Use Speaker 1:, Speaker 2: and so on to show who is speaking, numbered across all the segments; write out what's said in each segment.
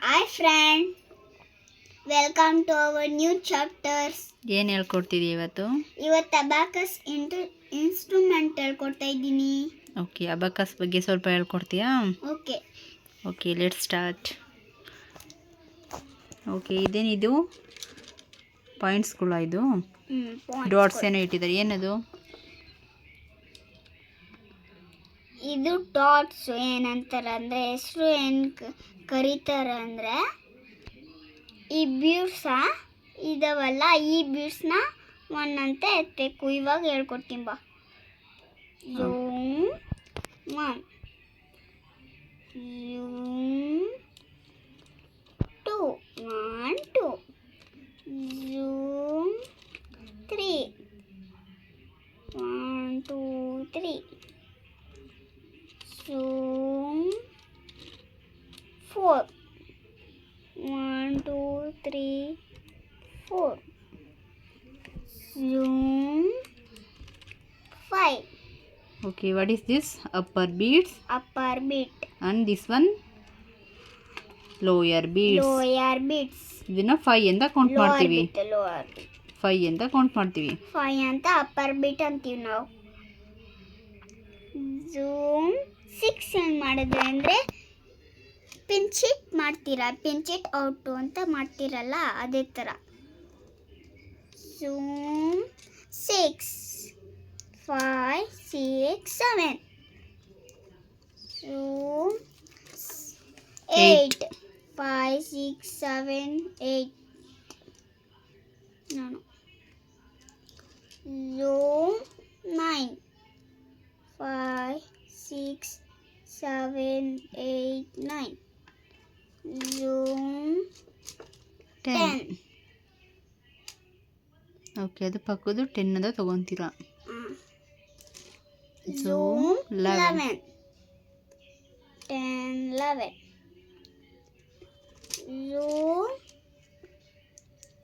Speaker 1: Hi friend, welcome to our new chapters.
Speaker 2: ಏನು ಹೇಳ್ಕೊಡ್ತಿದ್ದೀವಿ
Speaker 1: ಇವತ್ತು abacus instrument ಹೇಳ್ಕೊಡ್ತಾ ಇದ್ದೀನಿ.
Speaker 2: ಓಕೆ, ಅಬಾಕಸ್ ಬಗ್ಗೆ ಸ್ವಲ್ಪ ಹೇಳ್ಕೊಡ್ತೀಯಾ? Okay let's start. ಓಕೆ, ಇದೇನಿದು ಪಾಯಿಂಟ್ಸ್ಗಳ, ಇದು ಡಾಟ್ಸ್ ಏನೋ ಇಟ್ಟಿದ್ದಾರೆ, ಏನದು?
Speaker 1: ಇದು ಡಾಟ್ಸ್ ಏನಂತಾರೆ ಅಂದರೆ, ಹೆಸರು ಏನು ಕರೀತಾರೆ ಅಂದರೆ, ಈ ಬೀಡ್ಸ ಇದಾವಲ್ಲ, ಈ ಬೀಡ್ಸ್ನ ಒಂದಂತ ಎತ್ತಬೇಕು. ಇವಾಗ ಹೇಳ್ಕೊಡ್ತೀನಿ ಬಾ. Zoom 1, zoom 2, 1 2, zoom 3, 1 2 3, zoom 4, 1 2 3 4, zoom 5.
Speaker 2: Okay, what is this? Upper beats and this one lower beats. ಇದನ್ನ 5 ಅಂತ ಕೌಂಟ್ ಮಾಡ್ತೀವಿ. 5 ಅಂತ ಕೌಂಟ್ ಮಾಡ್ತೀವಿ.
Speaker 1: 5 ಅಂತ ಅಪ್ಪರ್ ಬೀಟ್ ಅಂತೀವಿ ನಾವು. ಝೂಮ್ 6 ಏನು ಮಾಡಿದ್ರೆ ಅಂದರೆ, ಪಿಂಚ್ ಇಟ್ ಮಾಡ್ತೀರಾ, ಪಿಂಚ್ ಇಟ್ ಔಟು ಅಂತ ಮಾಡ್ತೀರಲ್ಲ, ಅದೇ ಥರ. Zoom 6, 5 6 7, zoom 8, 5 6 7 8. ನಾನು ಝೂಮ್ 9, 5 6 7 8 9, zoom 10.
Speaker 2: ಓಕೆ, ಅದು ಪಕ್ಕದ್ದು 10 ಅಂತ ತಗೊಂತೀರಾ.
Speaker 1: zoom 11, 10 11, zoom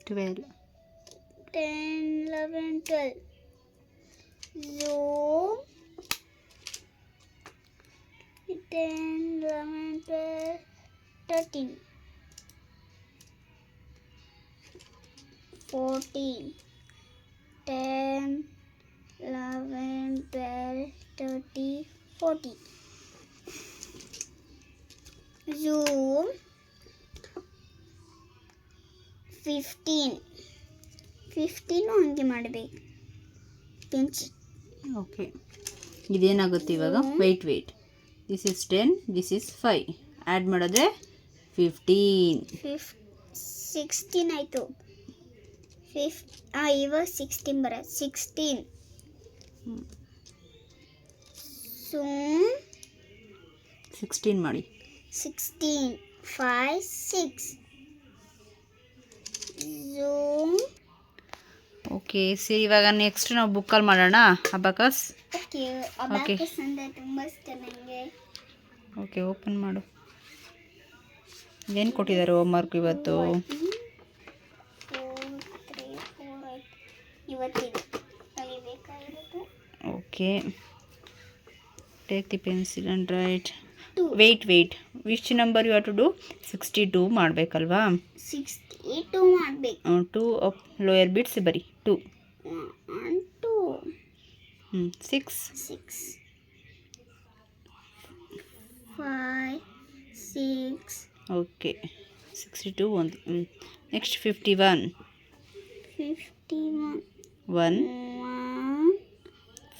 Speaker 2: 12,
Speaker 1: 10 11 12, zoom 10 11 12 13, 14, 10 11 12 13 14, zoom 15 ಹಂಗೆ ಮಾಡಬೇಕು, ಪಿಂಚ್.
Speaker 2: ಓಕೆ, ಇದೇನಾಗುತ್ತೆ ಇವಾಗ? Wait this is 10, this is 5, add ಮಾಡಿದ್ರೆ 15.
Speaker 1: 16 ಆಯಿತು. ಇವಾಗ 16 ಬರ 16. zoom
Speaker 2: 16 ಮಾಡಿ.
Speaker 1: 16 5 6, zoom.
Speaker 2: ಓಕೆ, ಸರಿ, ಇವಾಗ ನೆಕ್ಸ್ಟ್ ನಾವು ಬುಕ್ಕಲ್ಲಿ ಮಾಡೋಣ ಅಬಾಕಸ್.
Speaker 1: ಅಬಾಕಸ್ ಅಂದರೆ ತುಂಬ ಇಷ್ಟ ನನಗೆ.
Speaker 2: ಓಕೆ, ಓಪನ್ ಮಾಡು. ಏನು ಕೊಟ್ಟಿದ್ದಾರೆ ಹೋಮ್ವರ್ಕ್ ಇವತ್ತು? Okay, take the pencil and write. Wait which number you have to do? 62 ಮಾಡಬೇಕಲ್ವಾ?
Speaker 1: 62 ಮಾಡಬೇಕು.
Speaker 2: 2 ಲೋಯರ್ ಬಿಟ್ಸ್ ಬರಿ 2
Speaker 1: 1 2
Speaker 2: 6
Speaker 1: 5 6.
Speaker 2: ಓಕೆ, 62 ಒಂದು. Next 51 1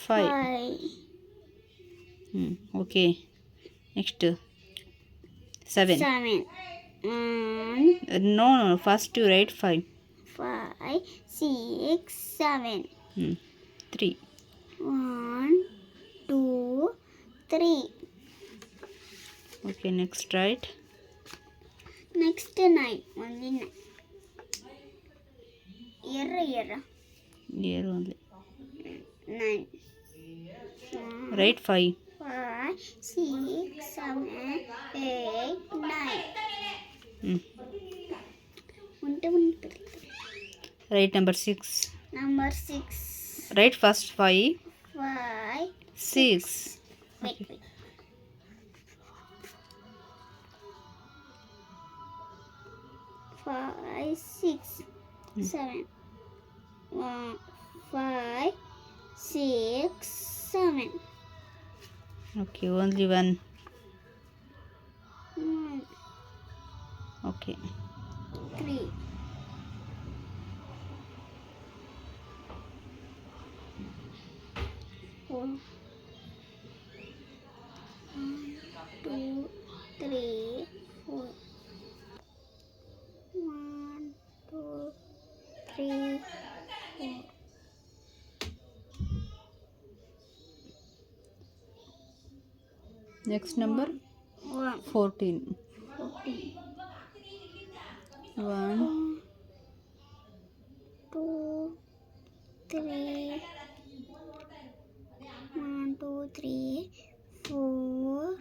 Speaker 2: 5. Okay, next 7. No, first you write 5
Speaker 1: 6 7.
Speaker 2: 3
Speaker 1: 1 2 3.
Speaker 2: Okay, next write.
Speaker 1: Next 9 only 9.
Speaker 2: Here only
Speaker 1: 9.
Speaker 2: Write 5
Speaker 1: 6 7 8 9.
Speaker 2: Write number 6. Write first 5 6.
Speaker 1: Wait. 5, 6, 7. 1, 5, 6, 7.
Speaker 2: Okay, only one.
Speaker 1: 1,
Speaker 2: Okay.
Speaker 1: 3. 4. 1, 2, 3, 4. 1, 2, 3, 4.
Speaker 2: Next number
Speaker 1: 1,
Speaker 2: 14.
Speaker 1: 14.
Speaker 2: 1,
Speaker 1: 2, 3. 1, 2, 3, 4,